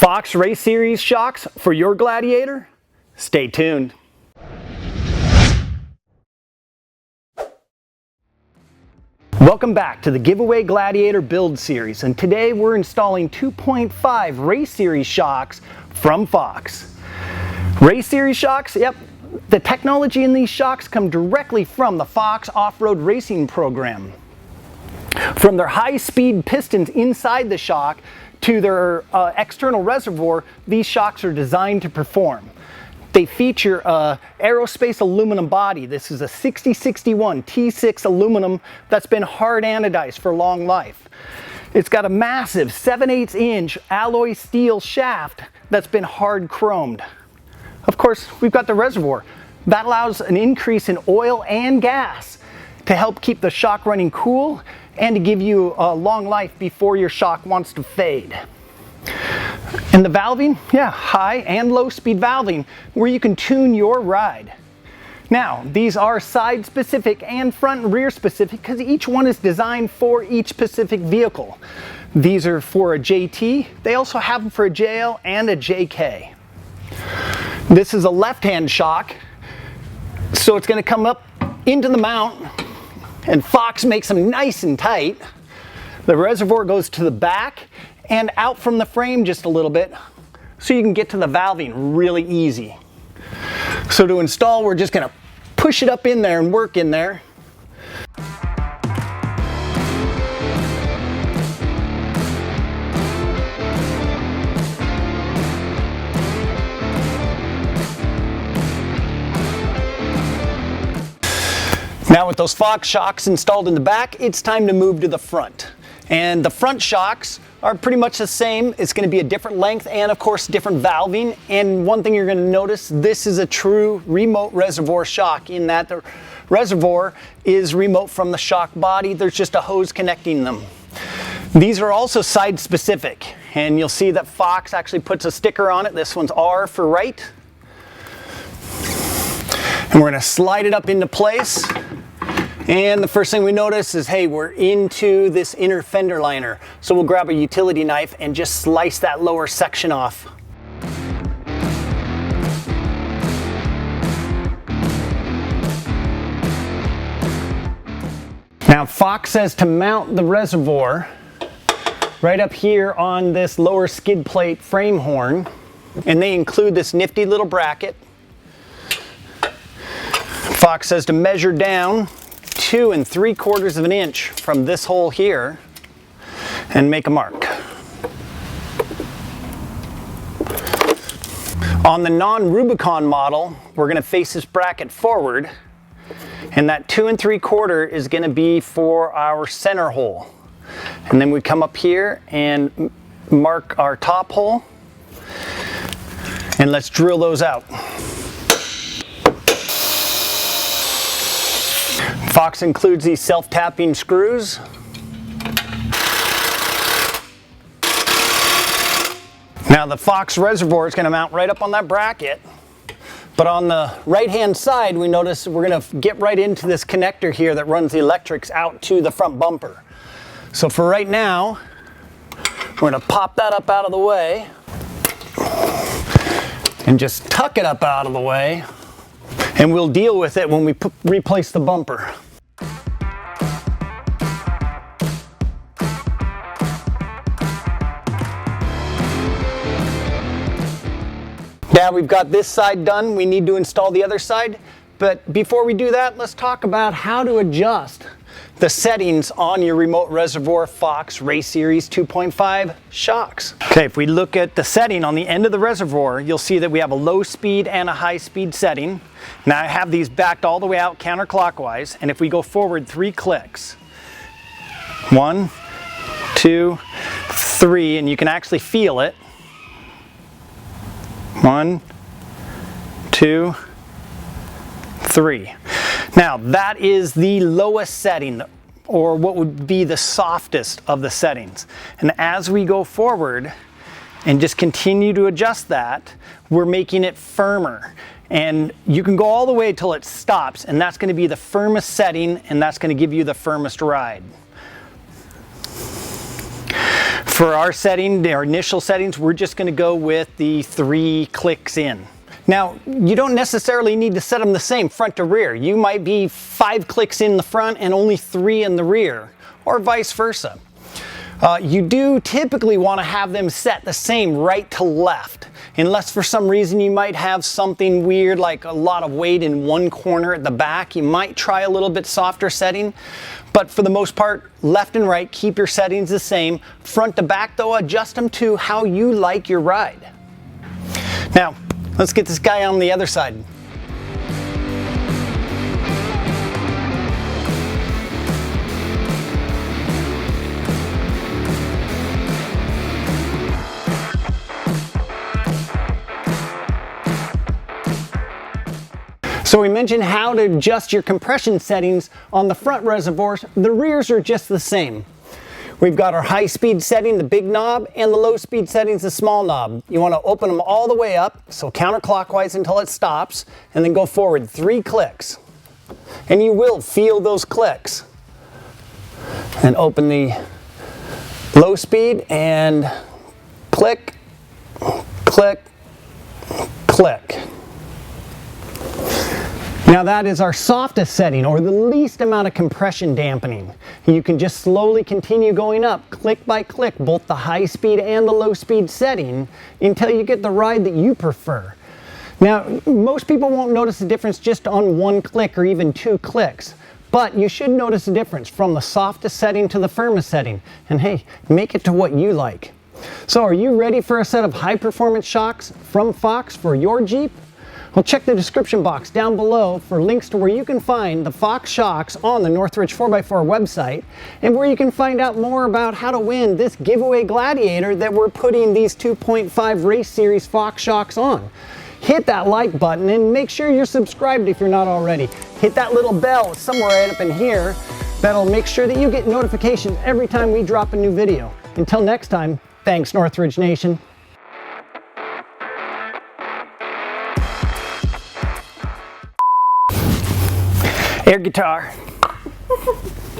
Fox Race Series shocks for your Gladiator? Stay tuned. Welcome back to the Giveaway Gladiator build series, and today we're installing 2.5 Race Series shocks from Fox. Race Series shocks? Yep. The technology in these shocks come directly from the Fox off-road racing program. From their high-speed pistons inside the shock to their external reservoir, these shocks are designed to perform. They feature a aerospace aluminum body. This is a 6061 T6 aluminum that's been hard anodized for long life. It's got a massive 7/8 inch alloy steel shaft that's been hard chromed. Of course, we've got the reservoir. That allows an increase in oil and gas to help keep the shock running cool and to give you a long life before your shock wants to fade. And the valving, yeah, high and low speed valving where you can tune your ride. Now, these are side specific and front and rear specific because each one is designed for each specific vehicle. These are for a JT. They also have them for a JL and a JK. This is a left-hand shock, so it's going to come up into the mount, and Fox makes them nice and tight. The reservoir goes to the back and out from the frame just a little bit, so you can get to the valving really easy. So to install, we're just going to push it up in there and work in there. Now with those Fox shocks installed in the back, it's time to move to the front. And the front shocks are pretty much the same. It's going to be a different length and of course different valving. And one thing you're going to notice, this is a true remote reservoir shock in that the reservoir is remote from the shock body. There's just a hose connecting them. These are also side specific, and you'll see that Fox actually puts a sticker on it. This one's R for right. And we're going to slide it up into place. And the first thing we notice is, hey, we're into this inner fender liner. So we'll grab a utility knife and just slice that lower section off. Now Fox says to mount the reservoir right up here on this lower skid plate frame horn. And they include this nifty little bracket. Fox says to measure down 2 3/4 of an inch from this hole here and make a mark. On the non-Rubicon model, we're going to face this bracket forward, and that 2 3/4 is going to be for our center hole. And then we come up here and mark our top hole, and let's drill those out. Fox includes these self-tapping screws. Now the Fox reservoir is going to mount right up on that bracket, but on the right-hand side we notice we're going to get right into this connector here that runs the electrics out to the front bumper. So for right now, we're going to pop that up out of the way and just tuck it up out of the way, and we'll deal with it when we replace the bumper. Now we've got this side done, we need to install the other side. But before we do that, let's talk about how to adjust the settings on your remote reservoir Fox Race Series 2.5 shocks. Okay, if we look at the setting on the end of the reservoir, you'll see that we have a low speed and a high speed setting. Now I have these backed all the way out counterclockwise, and if we go forward 3 clicks, 1, 2, 3, and you can actually feel it. 1, 2, 3. Now that is the lowest setting, or what would be the softest of the settings. And as we go forward and just continue to adjust that, we're making it firmer. And you can go all the way till it stops, and that's going to be the firmest setting, and that's going to give you the firmest ride. For our setting, our initial settings, we're just going to go with the 3 clicks in. Now, you don't necessarily need to set them the same front to rear. You might be 5 clicks in the front and only 3 in the rear, or vice versa. You do typically want to have them set the same right to left, unless for some reason you might have something weird like a lot of weight in one corner at the back. You might try a little bit softer setting, but for the most part, left and right, keep your settings the same. Front to back though, adjust them to how you like your ride. Now, let's get this guy on the other side. So we mentioned how to adjust your compression settings on the front reservoirs. The rears are just the same. We've got our high speed setting, the big knob, and the low speed settings, the small knob. You want to open them all the way up, so counterclockwise until it stops, and then go forward 3 clicks. And you will feel those clicks. And open the low speed and click, click, click. Now that is our softest setting, or the least amount of compression dampening. You can just slowly continue going up, click by click, both the high speed and the low speed setting, until you get the ride that you prefer. Now, most people won't notice the difference just on 1 click or even 2 clicks, but you should notice the difference from the softest setting to the firmest setting. And hey, make it to what you like. So are you ready for a set of high performance shocks from Fox for your Jeep? Well, check the description box down below for links to where you can find the Fox shocks on the Northridge 4x4 website, and where you can find out more about how to win this giveaway Gladiator that we're putting these 2.5 Race Series Fox shocks on. Hit that like button and make sure you're subscribed if you're not already. Hit that little bell somewhere right up in here. That'll make sure that you get notifications every time we drop a new video. Until next time, thanks Northridge Nation. Air guitar.